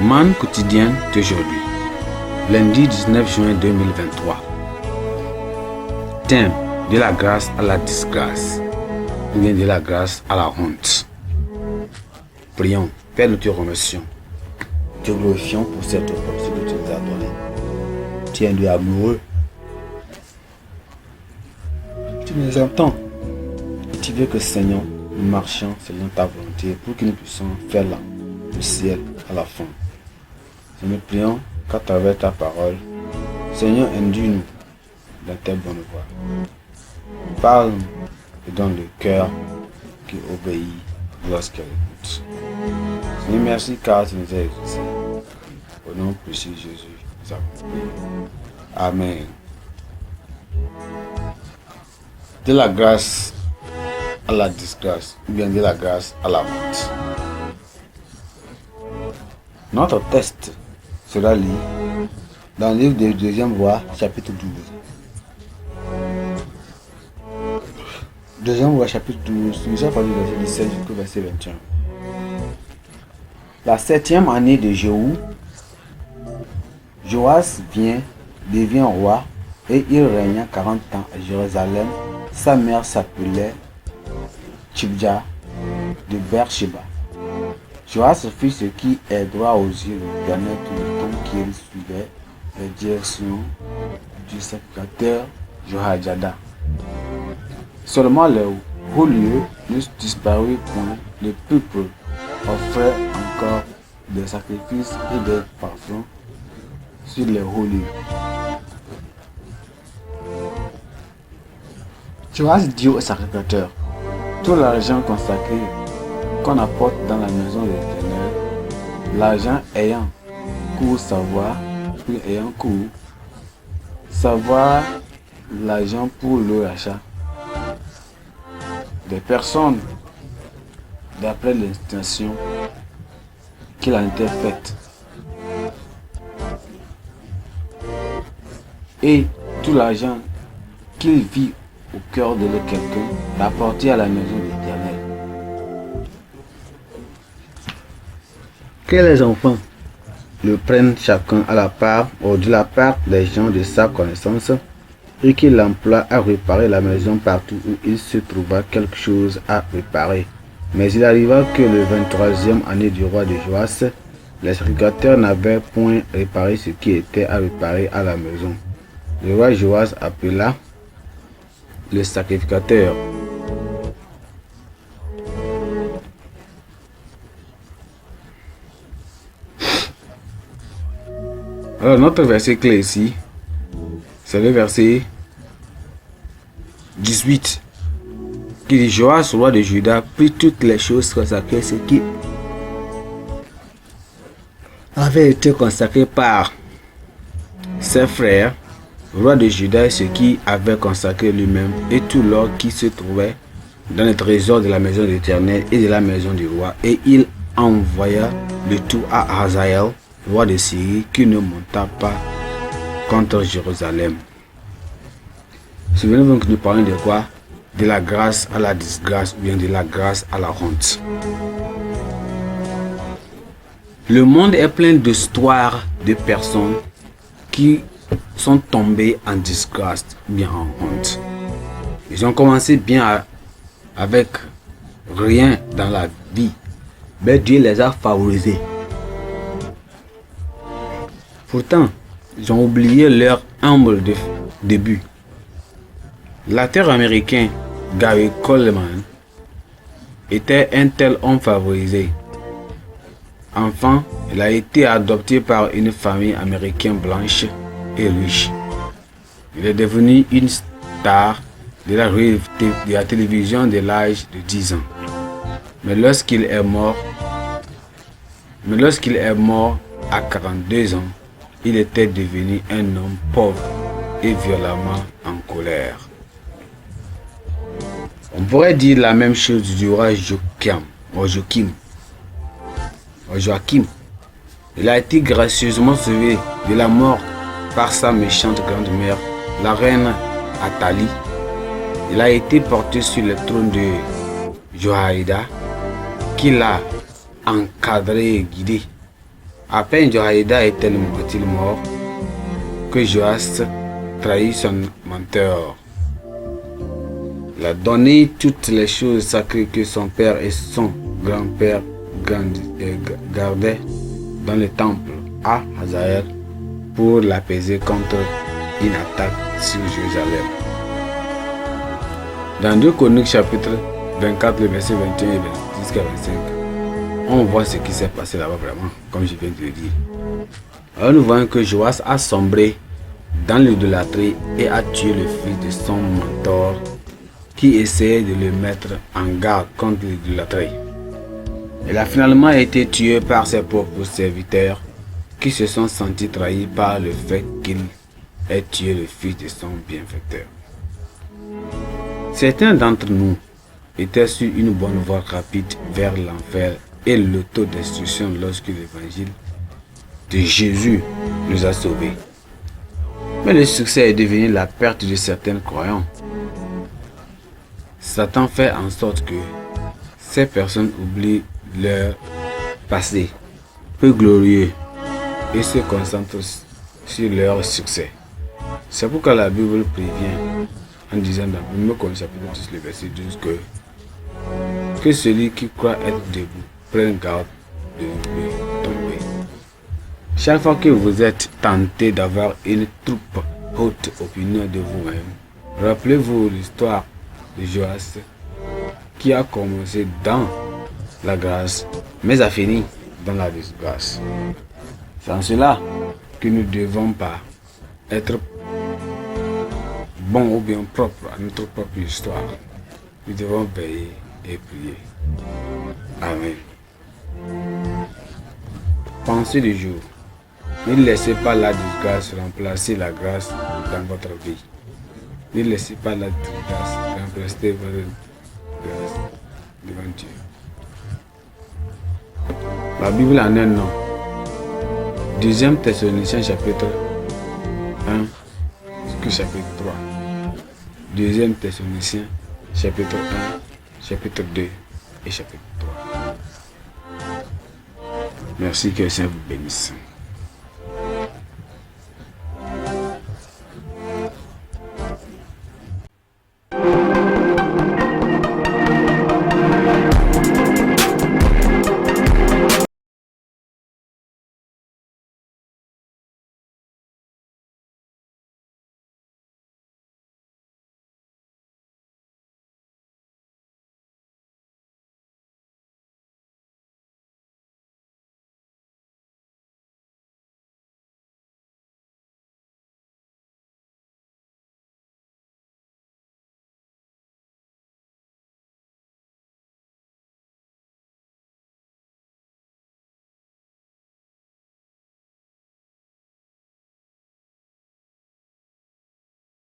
Man quotidien d'aujourd'hui, lundi 19 juin 2023. Thème: de la grâce à la disgrâce, ou bien de la grâce à la honte. Prions. Père, nous te remercions. Te glorifions pour cette opportunité que tu nous as donnée. Tu es un Dieu amoureux. Tu nous entends. Et tu veux que, Seigneur, nous marchions selon ta volonté pour que nous puissions faire le ciel à la fin. Nous prions qu'à travers ta parole, Seigneur, induis-nous dans tes bonnes voies. Parle-nous et donne le cœur qui obéit lorsqu'elle écoute. Seigneur, merci car tu nous as exaucés. Au nom précieux de Jésus, nous avons prié. Amen. De la grâce à la disgrâce, ou bien de la grâce à la honte. Notre texte sera lu dans le livre de 2e Roi, chapitre 12. 2e Roi, chapitre 12, nous avons lu verset 17 jusqu'au verset 21. La 7e année de Jéhu, Joas devient roi et il régna 40 ans à Jérusalem. Sa mère s'appelait Tchibja de Beersheba. Joas fit ce qui est droit aux yeux de l'Éternel tout le temps qu'il suivait les directions du sacrificateur Jehoiada. Seulement les hauts lieux ne disparurent point, le peuple offrait encore des sacrifices et des parfums sur les hauts lieux. Joas dit au sacrificateur: tout l'argent consacré qu'on apporte dans la maison de l'Éternel, l'argent ayant cours savoir l'argent pour le rachat des personnes d'après l'intention qu'il en était faite, et tout l'argent qu'il vit au cœur de quelqu'un d'apporter à la maison de l'Éternel. Que les enfants le prennent chacun à la part ou de la part des gens de sa connaissance, et qu'il l'emploie à réparer la maison partout où il se trouva quelque chose à réparer. Mais il arriva que le 23e année du roi de Joas, les sacrificateurs n'avaient point réparé ce qui était à réparer à la maison. Le roi Joas appela le sacrificateur. Alors notre verset clé ici, c'est le verset 18 qui dit: Joas, roi de Juda, prit toutes les choses consacrées, ce qui avait été consacré par ses frères, roi de Juda, ce qui avait consacré lui-même, et tout l'or qui se trouvait dans le trésor de la maison de l'Éternel et de la maison du roi. Et il envoya le tout à Hazaël, roi de Syrie, qui ne monta pas contre Jérusalem. Souvenez-vous que nous parlons de quoi? De la grâce à la disgrâce, ou bien de la grâce à la honte. Le monde est plein d'histoires de personnes qui sont tombées en disgrâce, ou bien en honte. Ils ont commencé bien avec rien dans la vie, mais Dieu les a favorisés. Pourtant, ils ont oublié leur humble début. L'acteur américain Gary Coleman était un tel homme favorisé. Enfant, il a été adopté par une famille américaine blanche et riche. Il est devenu une star de la télévision dès l'âge de 10 ans. Mais lorsqu'il est mort à 42 ans, il était devenu un homme pauvre et violemment en colère. On pourrait dire la même chose du roi Joachim. Il a été gracieusement sauvé de la mort par sa méchante grand-mère, la reine Athalie. Il a été porté sur le trône de Jehoiada, qui l'a encadré et guidé. À peine Joaïda est-il mort que Joas trahit son menteur. Il a donné toutes les choses sacrées que son père et son grand-père gardaient dans le temple à Hazaël pour l'apaiser contre une attaque sur Jérusalem. Dans 2 Chroniques chapitre 24, le verset 21 et jusqu'à 25, on voit ce qui s'est passé là-bas vraiment, comme je viens de le dire. Alors nous voyons que Joas a sombré dans l'idolâtrie et a tué le fils de son mentor qui essayait de le mettre en garde contre l'idolâtrie. Il a finalement été tué par ses propres serviteurs qui se sont sentis trahis par le fait qu'il ait tué le fils de son bienfaiteur. Certains d'entre nous étaient sur une bonne voie rapide vers l'enfer et l'autodestruction lorsque l'évangile de Jésus nous a sauvés. Mais le succès est devenu la perte de certains croyants. Satan fait en sorte que ces personnes oublient leur passé peu glorieux et se concentrent sur leur succès. C'est pourquoi la Bible prévient en disant dans 1 Corinthiens chapitre 10, le verset 12 que celui qui croit être debout prenne garde de tomber. Chaque fois que vous êtes tenté d'avoir une trop haute opinion de vous-même, rappelez-vous l'histoire de Joas qui a commencé dans la grâce mais a fini dans la disgrâce. C'est en cela que nous ne devons pas être bons ou bien propres à notre propre histoire. Nous devons veiller et prier. Amen. Pensez du jour. Ne laissez pas la disgrâce remplacer la grâce dans votre vie. Ne laissez pas la disgrâce remplacer votre grâce devant Dieu. La Bible en un nom. 2 Thessaloniciens chapitre 1 jusqu'au chapitre 3. 2 Thessaloniciens chapitre 1, chapitre 2 et chapitre 3. Merci, que le Seigneur vous bénisse.